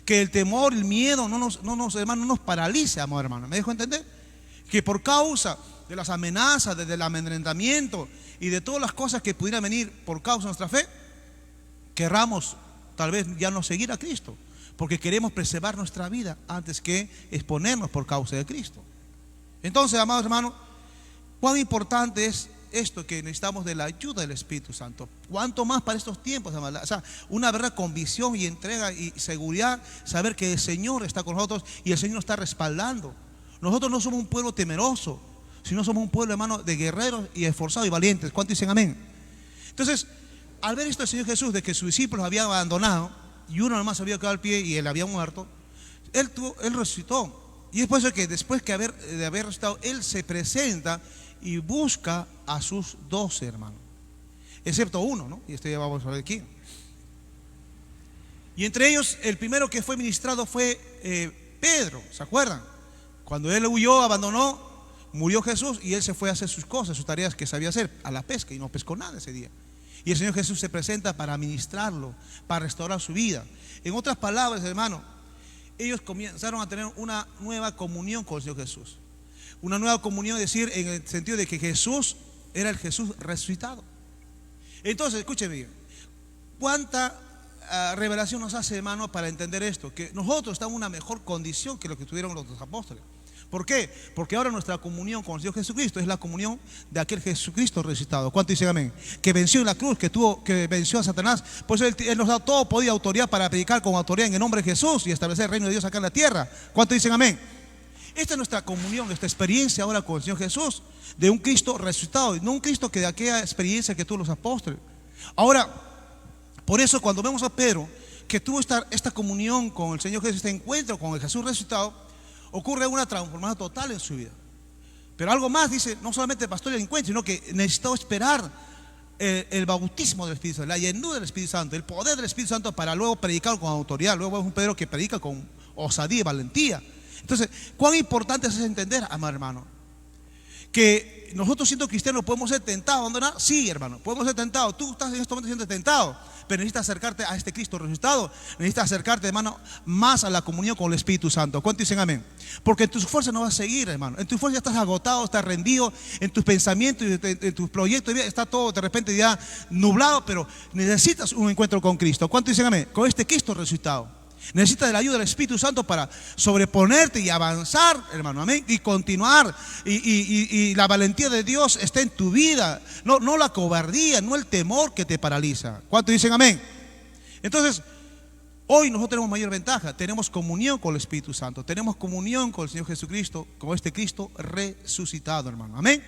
que el temor, el miedo no nos paralice, amor, hermano. ¿Me dejo entender? Que por causa de las amenazas, del amedrentamiento y de todas las cosas que pudieran venir por causa de nuestra fe, querramos tal vez ya no seguir a Cristo, porque queremos preservar nuestra vida antes que exponernos por causa de Cristo. Entonces, amados hermanos, cuán importante es esto, que necesitamos de la ayuda del Espíritu Santo. Cuánto más para estos tiempos, hermanos. O sea, una verdadera convicción y entrega y seguridad, saber que el Señor está con nosotros y el Señor nos está respaldando. Nosotros no somos un pueblo temeroso, sino somos un pueblo, hermano, de guerreros y esforzados y valientes. ¿Cuántos dicen amén? Entonces, al ver esto el Señor Jesús, de que sus discípulos habían abandonado y uno nomás había quedado al pie y él había muerto, él resucitó. Y es por eso que después de haber resucitado, él se presenta y busca a sus 12 hermanos, excepto uno, ¿no? Y esto ya vamos a ver aquí. Y entre ellos, el primero que fue ministrado fue Pedro, ¿se acuerdan? Cuando él huyó, abandonó, murió Jesús y él se fue a hacer sus cosas, sus tareas que sabía hacer, a la pesca, y no pescó nada ese día. Y el Señor Jesús se presenta para ministrarlo, para restaurar su vida. En otras palabras, hermano, ellos comenzaron a tener una nueva comunión con el Señor Jesús. Una nueva comunión, es decir, en el sentido de que Jesús era el Jesús resucitado. Entonces, escúcheme bien, ¿cuánta revelación nos hace, hermano, para entender esto? Que nosotros estamos en una mejor condición que lo que tuvieron los apóstoles. ¿Por qué? Porque ahora nuestra comunión con el Señor Jesucristo es la comunión de aquel Jesucristo resucitado. ¿Cuánto dicen amén? Que venció en la cruz, que venció a Satanás. Por eso él nos da todo poder y autoridad para predicar con autoridad en el nombre de Jesús y establecer el reino de Dios acá en la tierra. ¿Cuánto dicen amén? Esta es nuestra comunión, nuestra experiencia ahora con el Señor Jesús, de un Cristo resucitado, no un Cristo que de aquella experiencia que tuvo los apóstoles. Ahora, por eso cuando vemos a Pedro, que tuvo esta comunión con el Señor Jesús, este encuentro con el Jesús resucitado, ocurre una transformación total en su vida. Pero algo más, dice, no solamente el pastor y el encuentro, sino que necesitó esperar el bautismo del Espíritu Santo, la llenura del Espíritu Santo, el poder del Espíritu Santo para luego predicar con autoridad. Luego es un Pedro que predica con osadía y valentía. Entonces, ¿cuán importante es entender, amado hermano? Que nosotros siendo cristianos podemos ser tentados a abandonar. Sí, hermano, podemos ser tentados. Tú estás en este momento siendo tentado, pero necesitas acercarte a este Cristo resucitado. Necesitas acercarte, hermano, más a la comunión con el Espíritu Santo. ¿Cuántos dicen amén? Porque en tus fuerzas no vas a seguir, hermano. En tus fuerzas ya estás agotado, estás rendido. En tus pensamientos, en tus proyectos de vida está todo de repente ya nublado. Pero necesitas un encuentro con Cristo. ¿Cuántos dicen amén? Con este Cristo resucitado. Necesitas de la ayuda del Espíritu Santo para sobreponerte y avanzar, hermano, amén, y continuar. Y la valentía de Dios está en tu vida, no la cobardía, no el temor que te paraliza. ¿Cuántos dicen amén? Entonces, hoy nosotros tenemos mayor ventaja. Tenemos comunión con el Espíritu Santo, tenemos comunión con el Señor Jesucristo, con este Cristo resucitado, hermano, amén.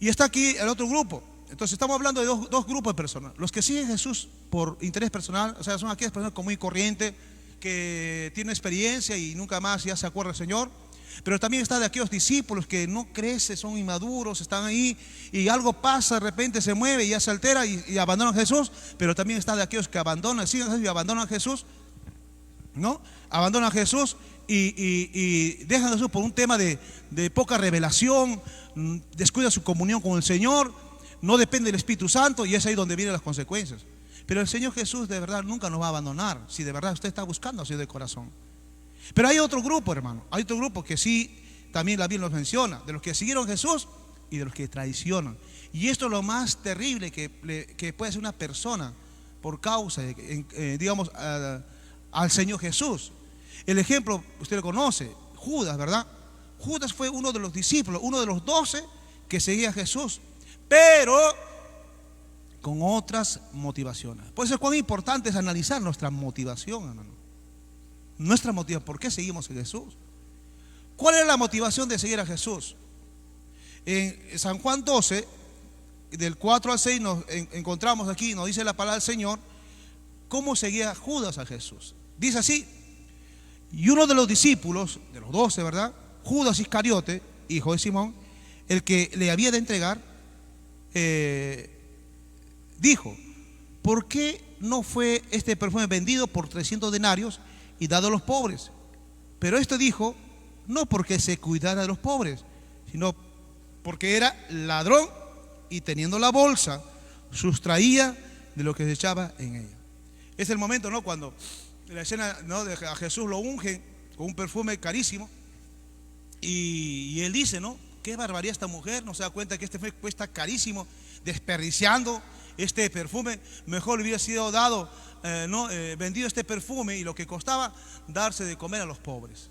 Y está aquí el otro grupo. Entonces estamos hablando de dos grupos de personas. Los que siguen a Jesús por interés personal, o sea, son aquellas personas común y corriente que tienen experiencia y nunca más ya se acuerda del Señor. Pero también está de aquellos discípulos que no crecen, son inmaduros, están ahí y algo pasa, de repente se mueve y ya se altera y abandonan a Jesús. Pero también está de aquellos que abandonan, siguen a Jesús y abandonan a Jesús, ¿no? Abandonan a Jesús y dejan a Jesús por un tema de poca revelación, descuidan su comunión con el Señor, no depende del Espíritu Santo, y es ahí donde vienen las consecuencias. Pero el Señor Jesús de verdad nunca nos va a abandonar si de verdad usted está buscando así de corazón. Pero hay otro grupo, hermano, hay otro grupo que sí, también la Biblia nos menciona, de los que siguieron a Jesús y de los que traicionan. Y esto es lo más terrible que puede hacer una persona por causa, digamos, al Señor Jesús. El ejemplo, usted lo conoce, Judas, ¿verdad? Judas fue uno de los discípulos, uno de los 12 que seguía a Jesús, pero con otras motivaciones. Por eso cuán importante es analizar nuestra motivación, hermano. Nuestra motivación, ¿por qué seguimos a Jesús? ¿Cuál es la motivación de seguir a Jesús? En San Juan 12, del 4 al 6, nos encontramos aquí, nos dice la palabra del Señor, cómo seguía Judas a Jesús. Dice así: y uno de los discípulos, de los 12, ¿verdad? Judas Iscariote, hijo de Simón, el que le había de entregar, dijo: ¿por qué no fue este perfume vendido por 300 denarios y dado a los pobres? Pero esto dijo no porque se cuidara de los pobres, sino porque era ladrón y teniendo la bolsa sustraía de lo que se echaba en ella. Es el momento, ¿no?, cuando en la escena, ¿no?, de a Jesús lo ungen con un perfume carísimo y él dice, ¿no?, qué barbaridad esta mujer, no se da cuenta que este perfume cuesta carísimo, desperdiciando este perfume. Mejor le hubiera sido dado, vendido este perfume y lo que costaba, darse de comer a los pobres.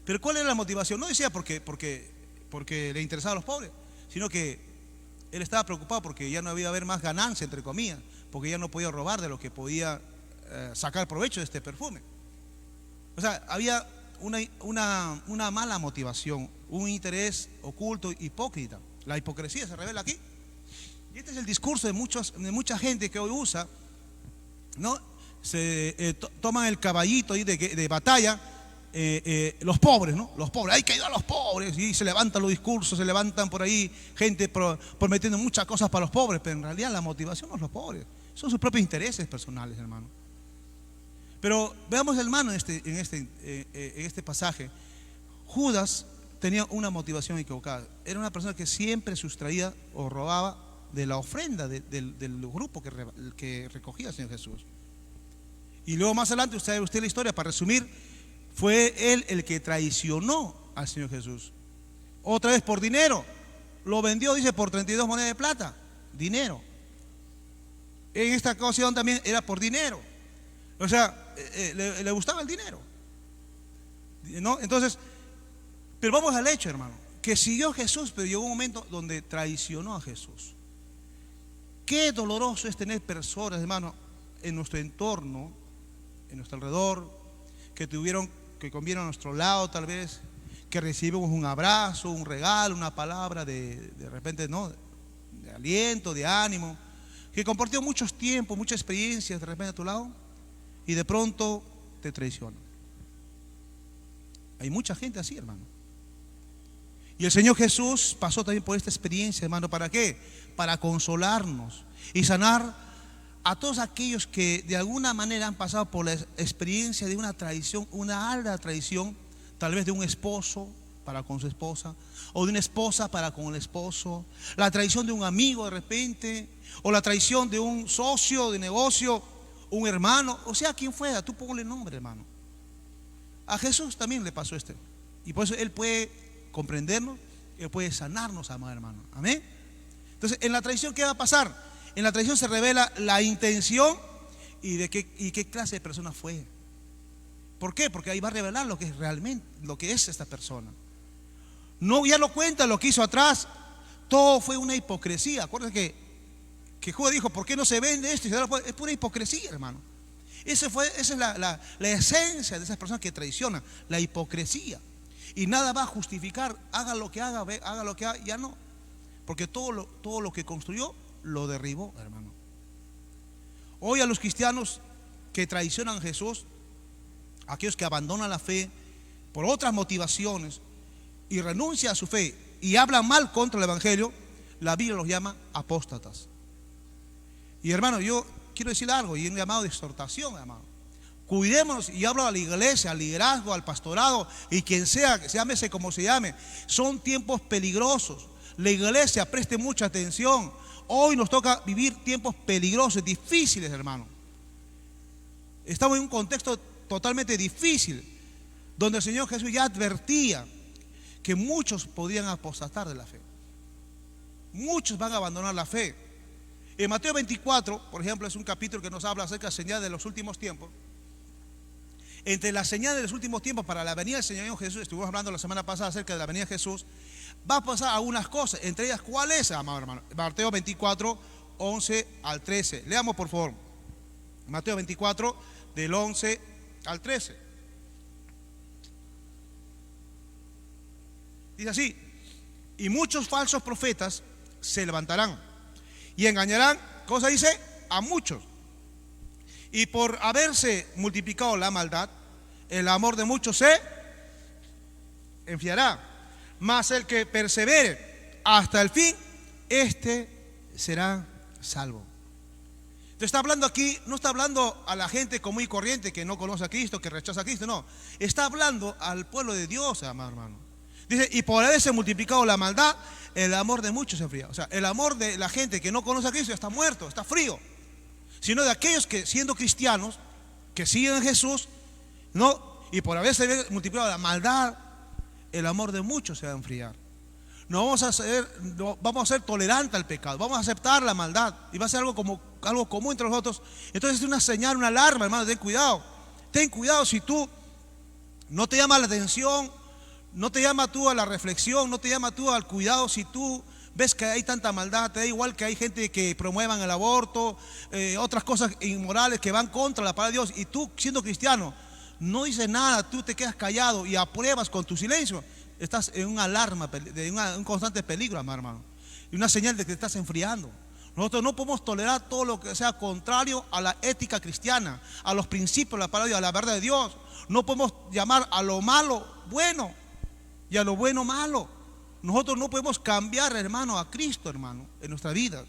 Pero ¿cuál era la motivación? No decía porque le interesaba a los pobres, sino que él estaba preocupado porque ya no había haber más ganancia, entre comillas, porque ya no podía robar de lo que podía sacar provecho de este perfume. O sea, había una mala motivación, un interés oculto, hipócrita. La hipocresía se revela aquí. Y este es el discurso de mucha gente que hoy usa, ¿no? Se toman el caballito ahí de batalla, los pobres, ¿no? Los pobres, hay que ayudar a los pobres, y se levantan los discursos, se levantan por ahí gente prometiendo muchas cosas para los pobres, pero en realidad la motivación no es los pobres, son sus propios intereses personales, hermano. Pero veamos, hermano, en este pasaje, Judas tenía una motivación equivocada. Era una persona que siempre sustraía o robaba de la ofrenda del grupo que recogía el Señor Jesús. Y luego más adelante, usted sabe la historia, para resumir, fue él el que traicionó al Señor Jesús. Otra vez por dinero. Lo vendió, dice, por 32 monedas de plata. Dinero. En esta ocasión también era por dinero. O sea, le gustaba el dinero, ¿no? Entonces, pero vamos al hecho, hermano, que siguió a Jesús, pero llegó un momento donde traicionó a Jesús. Qué doloroso es tener personas, hermano, en nuestro entorno, en nuestro alrededor, que convieron a nuestro lado tal vez, que recibimos un abrazo, un regalo, una palabra de repente, ¿no?, de aliento, de ánimo, que compartió muchos tiempos, muchas experiencias de repente a tu lado, y de pronto te traiciona. Hay mucha gente así, hermano. Y el Señor Jesús pasó también por esta experiencia, hermano. ¿Para qué? Para consolarnos y sanar a todos aquellos que de alguna manera han pasado por la experiencia de una traición, una alta traición, tal vez de un esposo para con su esposa, o de una esposa para con el esposo, la traición de un amigo de repente, o la traición de un socio de negocio, un hermano, o sea, quien fuera, tú ponle nombre, hermano. A Jesús también le pasó esto, y por eso Él puede comprendernos, Él puede sanarnos, amado hermano. Amén. Entonces, en la traición, ¿qué va a pasar? En la traición se revela la intención y qué clase de persona fue. ¿Por qué? Porque ahí va a revelar lo que es realmente, lo que es esta persona. No, ya no cuenta lo que hizo atrás, todo fue una hipocresía. Acuérdense que Judas dijo, ¿por qué no se vende esto? Es pura hipocresía, hermano. Esa es la esencia de esas personas que traicionan, la hipocresía. Y nada va a justificar, haga lo que haga, ya no. Porque todo lo que construyó lo derribó, hermano. Hoy a los cristianos que traicionan a Jesús, aquellos que abandonan la fe por otras motivaciones y renuncian a su fe y hablan mal contra el Evangelio, la Biblia los llama apóstatas. Y hermano, yo quiero decir algo, y un llamado de exhortación, hermano. Cuidémonos, y hablo a la iglesia, al liderazgo, al pastorado, y quien sea, que se llámese como se llame. Son tiempos peligrosos. La iglesia preste mucha atención. Hoy nos toca vivir tiempos peligrosos, difíciles, hermano. Estamos en un contexto totalmente difícil, donde el Señor Jesús ya advertía que muchos podían apostatar de la fe. Muchos van a abandonar la fe. En Mateo 24, por ejemplo, es un capítulo que nos habla acerca de la señal de los últimos tiempos. Entre las señales de los últimos tiempos para la venida del Señor Jesús, estuvimos hablando la semana pasada acerca de la venida de Jesús, va a pasar algunas cosas, entre ellas, ¿cuál es, amado hermano? Mateo 24, 11 al 13. Leamos, por favor. Mateo 24, del 11 al 13. Dice así: y muchos falsos profetas se levantarán y engañarán, cosa dice, a muchos. Y por haberse multiplicado la maldad, el amor de muchos se enfriará. Mas el que persevere hasta el fin, este será salvo. Entonces está hablando aquí, no está hablando a la gente común y corriente que no conoce a Cristo, que rechaza a Cristo, no. Está hablando al pueblo de Dios, amado hermano. Dice, y por haberse multiplicado la maldad, el amor de muchos se enfría. O sea, el amor de la gente que no conoce a Cristo está muerto, está frío. Sino de aquellos que, siendo cristianos, que siguen a Jesús, no, y por haberse multiplicado la maldad, el amor de muchos se va a enfriar. No vamos a ser tolerantes al pecado, vamos a aceptar la maldad, y va a ser algo común entre nosotros. Entonces es una señal, una alarma, hermano. Ten cuidado si tú no te llama la atención, no te llama tú a la reflexión, no te llama tú al cuidado. Si tú ves que hay tanta maldad, te da igual que hay gente que promuevan el aborto, otras cosas inmorales que van contra la palabra de Dios, y tú, siendo cristiano, no dices nada, tú te quedas callado y apruebas con tu silencio, estás en una alarma, un constante peligro, hermano, y una señal de que te estás enfriando. Nosotros no podemos tolerar todo lo que sea contrario a la ética cristiana, a los principios de la palabra de Dios, a la verdad de Dios. No podemos llamar a lo malo bueno y a lo bueno malo. Nosotros no podemos cambiar, hermano, a Cristo, hermano, en nuestra vida.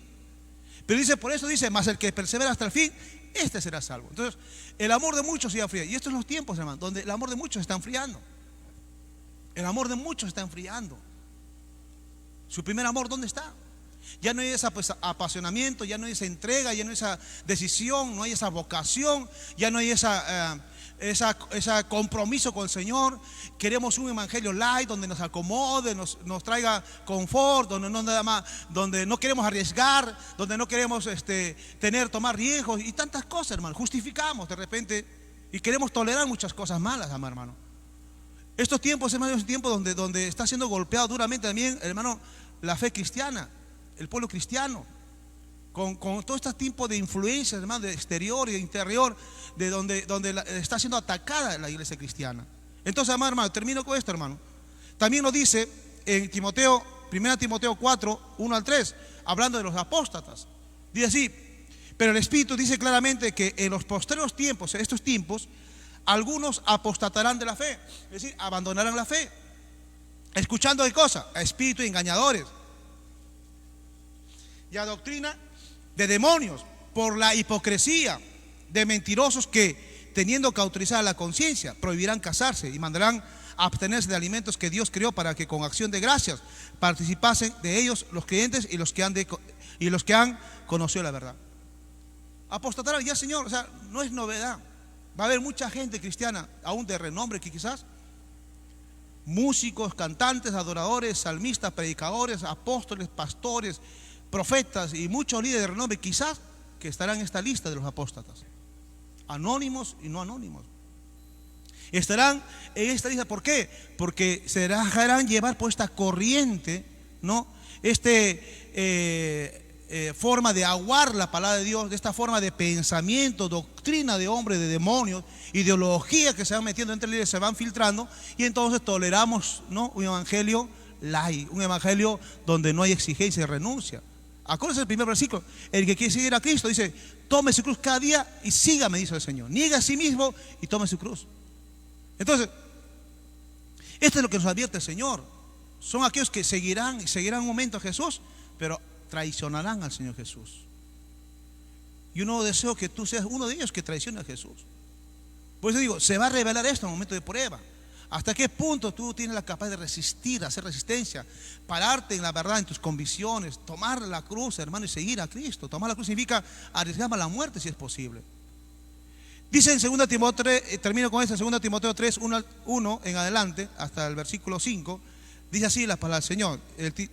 Pero dice, por eso dice, mas el que persevera hasta el fin, este será salvo. Entonces, el amor de muchos se enfría. Y estos son los tiempos, hermano, donde el amor de muchos está enfriando. El amor de muchos está enfriando. Su primer amor, ¿dónde está? Ya no hay ese apasionamiento, ya no hay esa entrega, ya no hay esa decisión, no hay esa vocación, ya no hay ese compromiso con el Señor. Queremos un evangelio light, donde nos acomode, nos traiga confort, donde no queremos arriesgar, donde no queremos tomar riesgos y tantas cosas, hermano. Justificamos de repente y queremos tolerar muchas cosas malas, hermano. Estos tiempos, hermano, es un tiempo donde está siendo golpeado duramente también, hermano, la fe cristiana, el pueblo cristiano, con todo este tipo de influencias, hermano, de exterior y de interior, de donde está siendo atacada la iglesia cristiana. Entonces, hermano, termino con esto, hermano. También nos dice en Timoteo, 1 Timoteo 4, 1 al 3, hablando de los apóstatas. Dice así: pero el Espíritu dice claramente que en los posteriores tiempos, en estos tiempos, algunos apostatarán de la fe, es decir, abandonarán la fe, escuchando ¿qué cosa? A espíritus engañadores y a doctrina de demonios, por la hipocresía de mentirosos que, teniendo cauterizada la conciencia, prohibirán casarse y mandarán a abstenerse de alimentos que Dios creó, para que con acción de gracias participasen de ellos los creyentes y los que han conocido la verdad. Apostatarán ya, Señor, o sea, no es novedad. Va a haber mucha gente cristiana, aún de renombre, que quizás músicos, cantantes, adoradores, salmistas, predicadores, apóstoles, pastores, profetas y muchos líderes de renombre, quizás que estarán en esta lista de los apóstatas, anónimos y no anónimos. Estarán en esta lista. ¿Por qué? Porque se dejarán llevar por esta corriente, ¿no? Forma de aguar la palabra de Dios, de esta forma de pensamiento, doctrina de hombres, de demonios, ideología que se van metiendo entre líderes, se van filtrando, y entonces toleramos, ¿no?, un evangelio light, un evangelio donde no hay exigencia y renuncia. Acuérdense el primer versículo: el que quiere seguir a Cristo, dice, tome su cruz cada día y sígame, dice el Señor. Niegue a sí mismo y tome su cruz. Entonces, esto es lo que nos advierte el Señor. Son aquellos que seguirán un momento a Jesús, pero traicionarán al Señor Jesús. Yo no deseo que tú seas uno de ellos que traicione a Jesús. Por eso digo, se va a revelar esto en un momento de prueba. ¿Hasta qué punto tú tienes la capacidad de resistir, hacer resistencia, pararte en la verdad, en tus convicciones, tomar la cruz, hermano, y seguir a Cristo? Tomar la cruz significa arriesgar a la muerte si es posible. Dice en 2 Timoteo 3, termino con esto, en 2 Timoteo 3, 1 en adelante, hasta el versículo 5, dice así la palabra del Señor.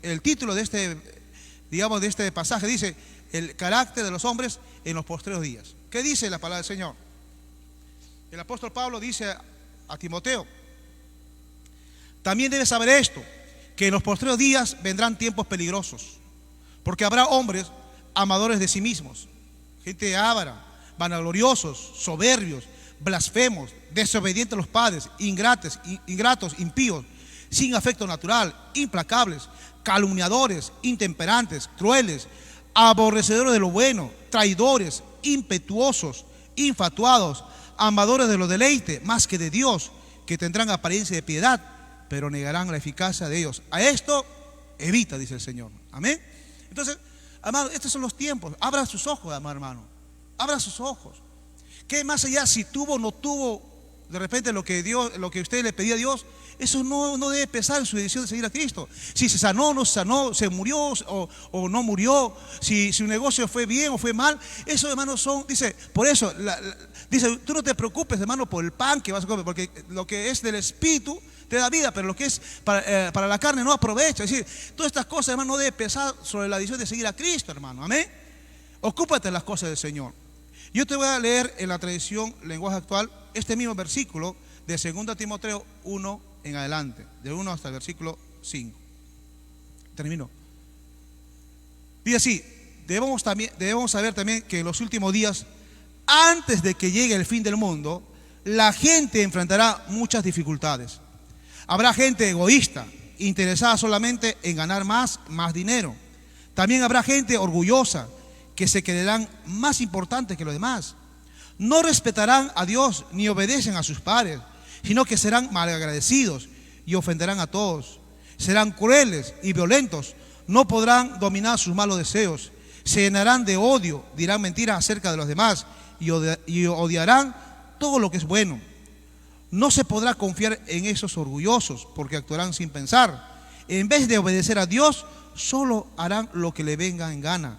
El título de este pasaje dice: el carácter de los hombres en los postreros días. ¿Qué dice la palabra del Señor? El apóstol Pablo dice a Timoteo: también debes saber esto, que en los postreros días vendrán tiempos peligrosos, porque habrá hombres amadores de sí mismos, gente avara, vanagloriosos, soberbios, blasfemos, desobedientes a los padres, ingratos, impíos, sin afecto natural, implacables, calumniadores, intemperantes, crueles, aborrecedores de lo bueno, traidores, impetuosos, infatuados, amadores de los deleites más que de Dios, que tendrán apariencia de piedad, pero negarán la eficacia de ellos. A esto evita, dice el Señor. Amén. Entonces, amado, estos son los tiempos. Abra sus ojos, hermano. Abra sus ojos. ¿Qué más allá si tuvo o no tuvo de repente lo que usted le pedía a Dios? Eso no debe pesar en su decisión de seguir a Cristo. Si se sanó o no se sanó, se murió o no murió, si su negocio fue bien o fue mal. Eso, hermano, dice, por eso, dice, tú no te preocupes, hermano, por el pan que vas a comer, porque lo que es del Espíritu te da vida, pero lo que es para la carne no aprovecha. Es decir, todas estas cosas, hermano, no debe pesar sobre la decisión de seguir a Cristo, hermano. Amén. Ocúpate de las cosas del Señor. Yo te voy a leer en la tradición, lenguaje actual, este mismo versículo de 2 Timoteo 1 en adelante, de 1 hasta el versículo 5. Termino. Dice así: debemos saber también que en los últimos días, antes de que llegue el fin del mundo, la gente enfrentará muchas dificultades. Habrá gente egoísta, interesada solamente en ganar más dinero. También habrá gente orgullosa, que se creerán más importantes que los demás. No respetarán a Dios ni obedecen a sus padres, sino que serán malagradecidos y ofenderán a todos. Serán crueles y violentos, no podrán dominar sus malos deseos. Se llenarán de odio, dirán mentiras acerca de los demás y odiarán todo lo que es bueno. No se podrá confiar en esos orgullosos porque actuarán sin pensar. En vez de obedecer a Dios, solo harán lo que le venga en gana.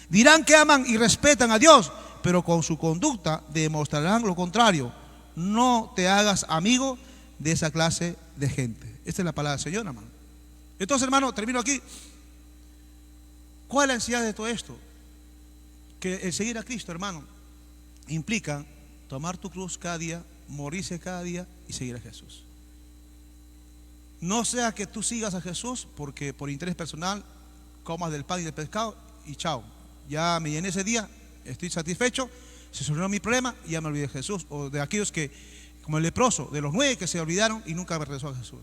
Dirán que aman y respetan a Dios, pero con su conducta demostrarán lo contrario. No te hagas amigo de esa clase de gente. Esta es la palabra del Señor, hermano. Entonces, hermano, termino aquí. ¿Cuál es la ansiedad de todo esto? Que el seguir a Cristo, hermano, implica tomar tu cruz cada día, morirse cada día y seguir a Jesús. No sea que tú sigas a Jesús porque por interés personal comas del pan y del pescado y chao. Ya me llené ese día, estoy satisfecho, se solucionó mi problema y ya me olvidé de Jesús. O de aquellos que, como el leproso, de los 9 que se olvidaron y nunca regresó a Jesús.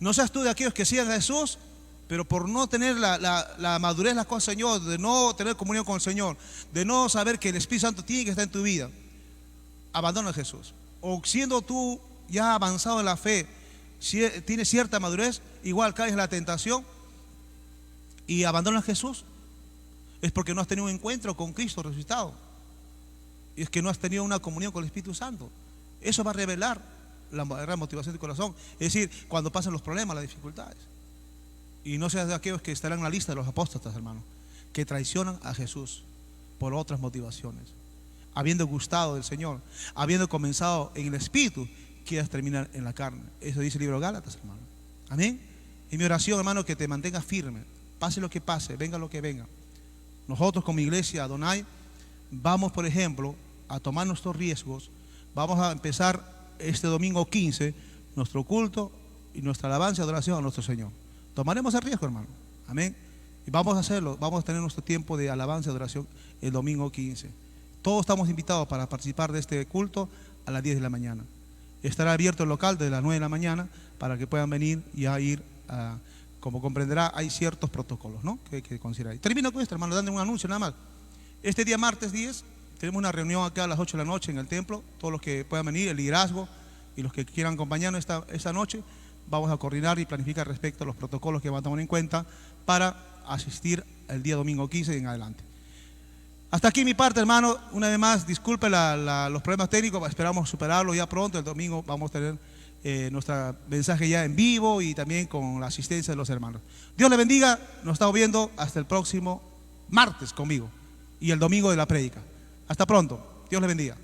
No seas tú de aquellos que sigan a Jesús, pero por no tener la madurez, las cosas del Señor, de no tener comunión con el Señor, de no saber que el Espíritu Santo tiene que estar en tu vida, abandona a Jesús. O siendo tú ya avanzado en la fe, si tienes cierta madurez, igual caes en la tentación y abandonas a Jesús, es porque no has tenido un encuentro con Cristo resucitado. Y es que no has tenido una comunión con el Espíritu Santo. Eso va a revelar la verdadera motivación de tu corazón. Es decir, cuando pasan los problemas, las dificultades. Y no seas de aquellos que estarán en la lista de los apóstatas, hermano, que traicionan a Jesús por otras motivaciones. Habiendo gustado del Señor, habiendo comenzado en el Espíritu, quieras terminar en la carne. Eso dice el libro de Gálatas, hermano. Amén. Y mi oración, hermano, que te mantengas firme. Pase lo que pase, venga lo que venga. Nosotros como iglesia Adonai vamos, por ejemplo, a tomar nuestros riesgos. Vamos a empezar este domingo 15 nuestro culto y nuestra alabanza y adoración a nuestro Señor. Tomaremos el riesgo, hermano. Amén. Y vamos a hacerlo. Vamos a tener nuestro tiempo de alabanza y adoración el domingo 15. Todos estamos invitados para participar de este culto a las 10 de la mañana. Estará abierto el local desde las 9 de la mañana para que puedan venir y a ir a... Como comprenderá, hay ciertos protocolos, ¿no?, que hay que considerar. Termino con esto, hermano, dando un anuncio nada más. Este día martes 10 tenemos una reunión acá a las 8 de la noche en el templo. Todos los que puedan venir, el liderazgo y los que quieran acompañarnos esta noche, vamos a coordinar y planificar respecto a los protocolos que vamos a tomar en cuenta para asistir el día domingo 15 y en adelante. Hasta aquí mi parte, hermano. Una vez más, disculpe los problemas técnicos, esperamos superarlo ya pronto. El domingo vamos a tener nuestro mensaje ya en vivo y también con la asistencia de los hermanos. Dios le bendiga. Nos estamos viendo hasta el próximo martes conmigo y el domingo de la prédica. Hasta pronto. Dios le bendiga.